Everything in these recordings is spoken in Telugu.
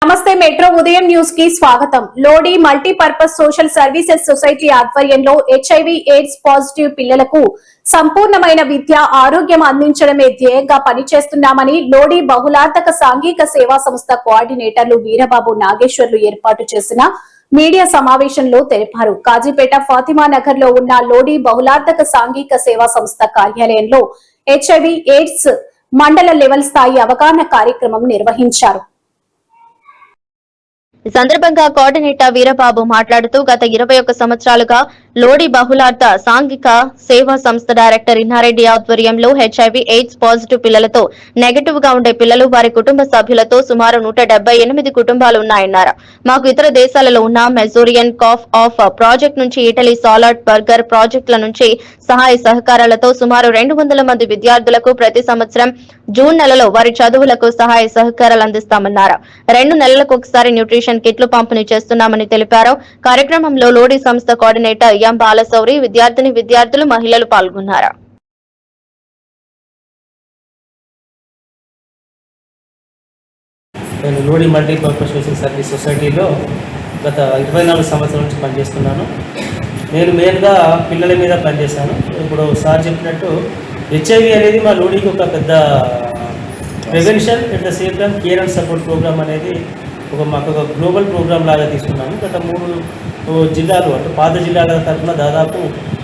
నమస్తే మెట్రో ఉదయం న్యూస్ కి స్వాగతం. Lodi multipurpose social services society ఆధ్వర్యంలో హెచ్ఐవి ఎయిడ్స్ పాజిటివ్ పిల్లలకు సంపూర్ణమైన విద్య ఆరోగ్యం అందించడమే ధ్యేయంగా పనిచేస్తున్నామని లోడి బహుళార్థక సాంఘిక సేవా సంస్థ కోఆర్డినేటర్లు వీరబాబు నాగేశ్వర్లు ఏర్పాటు చేసిన మీడియా సమావేశంలో తెలిపారు. కాజీపేట ఫాతిమా నగర్ లో ఉన్న లోడి బహుళార్థక సాంఘిక సేవా సంస్థ కార్యాలయంలో హెచ్ఐవి ఎయిడ్స్ మండల లెవెల్ స్థాయి అవగాహన కార్యక్రమం నిర్వహించారు. ఈ సందర్భంగా కోఆర్డినేటర్ వీరబాబు మాట్లాడుతూ గత 21 సంవత్సరాలుగా లోడి బహుళార్థ సాంఘిక సేవా సంస్థ డైరెక్టర్ ఇన్నారెడ్డి ఆధ్వర్యంలో హెచ్ఐవి ఎయిడ్స్ పాజిటివ్ పిల్లలతో నెగటివ్ గా ఉండే పిల్లలు వారి కుటుంబ సభ్యులతో సుమారు 178 కుటుంబాలు ఉన్నాయన్నారు. మాకు ఇతర దేశాలలో ఉన్న మెజోరియన్ కాఫ్ ఆఫ్ ప్రాజెక్ట్ నుంచి ఇటలీ సాలడ్ బర్గర్ ప్రాజెక్టుల నుంచి సహాయ సహకారాలతో సుమారు 200 మంది విద్యార్థులకు ప్రతి సంవత్సరం జూన్ నెలలో వారి చదువులకు సహాయ సహకారాలు అందిస్తామన్నారు. 2 నెలలకు ఒకసారి న్యూట్రిషన్ కిట్లు పంపిణీ చేస్తున్నామని తెలిపారు. కార్యక్రమంలో లోడి సంస్థ కోఆర్డినేటర్ ఎం బాలశౌరి, విద్యార్థులు, మహిళలు పాల్గొన్నారు. నేను లోడి మల్టీపర్పస్ సోషల్ సర్వీస్ సొసైటీలో గత 24 సంవత్సరాల నుంచి పనిచేస్తున్నాను. నేను మెయిన్గా పిల్లల మీద పనిచేశాను. ఇప్పుడు సార్ చెప్పినట్టు హెచ్ఐవి అనేది మా లోడికి ఒక పెద్ద prevention at the same time care and support programme అనేది మాకు ఒక గ్లోబల్ ప్రోగ్రామ్ లాగా తీసుకున్నాము. గత 3 జిల్లాలు అంటే పాత జిల్లాల తరఫున దాదాపు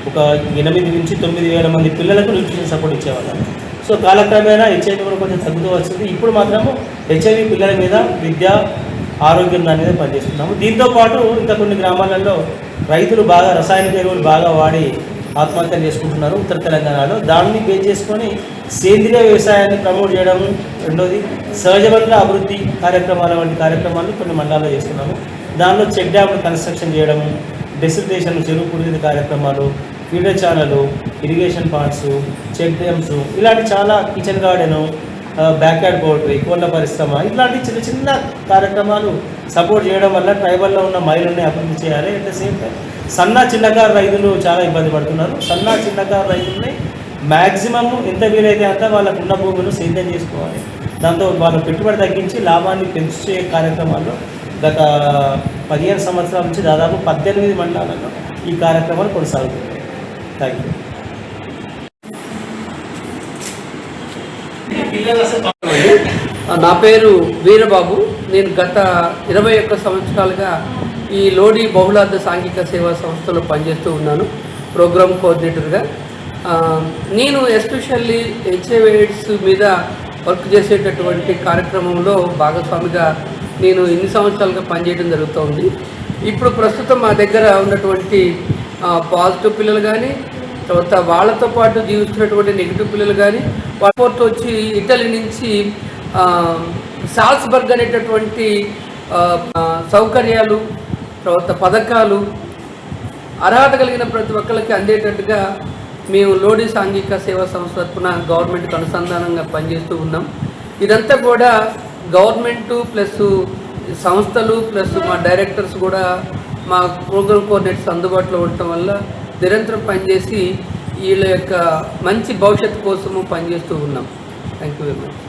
ఒక 8 నుంచి 9 వేల మంది పిల్లలకు న్యూట్రిషన్ సపోర్ట్ ఇచ్చేవాళ్ళం. సో కాలక్రమేణా హెచ్ఐవి కూడా కొంచెం తగ్గుతూ వచ్చింది. ఇప్పుడు మాత్రము హెచ్ఐవి పిల్లల మీద విద్య ఆరోగ్యం దాని మీద పనిచేస్తున్నాము. దీంతోపాటు ఇంకా కొన్ని గ్రామాలలో రైతులు బాగా రసాయనిక ఎరువులు బాగా వాడి ఆత్మహత్యలు చేసుకుంటున్నారు ఉత్తర తెలంగాణలో. దాన్ని బేస్ చేసుకొని సేంద్రియ వ్యవసాయాన్ని ప్రమోట్ చేయడం, రెండోది సహజ వనరుల అభివృద్ధి కార్యక్రమాల వంటి కార్యక్రమాలు కొన్ని మండలాల్లో చేస్తున్నాము. దానిలో చెక్ డ్యామ్లు కన్స్ట్రక్షన్ చేయడము, డెసిల్టేషన్ చెరువు పురిగిన కార్యక్రమాలు, feeder channel, irrigation ponds, check dams, ఇలాంటి చాలా కిచెన్ గార్డెను, బ్యాక్యార్డ్ పౌల్ట్రీ, కోళ్ళ పరిశ్రమ, ఇలాంటి చిన్న చిన్న కార్యక్రమాలు సపోర్ట్ చేయడం వల్ల ట్రైబల్లో ఉన్న మహిళల్ని అభివృద్ధి చేయాలి. అట్ ద సేమ్ టైం సన్న చిన్నకారు రైతులు చాలా ఇబ్బంది పడుతున్నారు. సన్న చిన్నకారు రైతుల్ని మ్యాక్సిమమ్ ఎంత వీలైతే అంత వాళ్ళకు ఉన్న భూములు సేద్యం చేసుకోవాలి. దాంతో వాళ్ళ పెట్టుబడి తగ్గించి లాభాన్ని పెంచే కార్యక్రమాల్లో గత 15 సంవత్సరాల నుంచి దాదాపు 18 మండలాలలో ఈ కార్యక్రమాలు కొనసాగుతున్నాయి. Thank you. నా పేరు వీరబాబు. నేను గత 21 సంవత్సరాలుగా ఈ లోడి బహుళార్థ సాంఘిక సేవా సంస్థలో పనిచేస్తూ ఉన్నాను, ప్రోగ్రామ్ కోఆర్డినేటర్గా. నేను ఎస్పెషల్లీ హెచ్ఐవి ఎయిడ్స్ మీద వర్క్ చేసేటటువంటి కార్యక్రమంలో భాగస్వామిగా నేను ఇన్ని సంవత్సరాలుగా పనిచేయడం జరుగుతుంది. ఇప్పుడు ప్రస్తుతం మా దగ్గర ఉన్నటువంటి పాజిటివ్ పిల్లలు కానీ, తర్వాత వాళ్ళతో పాటు జీవిస్తున్నటువంటి నెగిటివ్ పిల్లలు కానీ, వాళ్ళతో వచ్చి ఇటలీ నుంచి సాల్స్బర్గ్ అనేటటువంటి సౌకర్యాలు, తర్వాత పథకాలు అర్హత కలిగిన ప్రతి ఒక్కరికి అందేటట్టుగా మేము లోడి సాంఘిక సేవా సంస్థ తరఫున గవర్నమెంట్కి అనుసంధానంగా పనిచేస్తూ ఉన్నాం. ఇదంతా కూడా గవర్నమెంటు ప్లస్ సంస్థలు ప్లస్ మా డైరెక్టర్స్ కూడా మా ప్రోగ్రామ్ కోఆర్డినేటర్స్ అందుబాటులో ఉండటం వల్ల నిరంతరం పనిచేసి వీళ్ళ యొక్క మంచి భవిష్యత్తు కోసము పనిచేస్తూ ఉన్నాం. Thank you very much.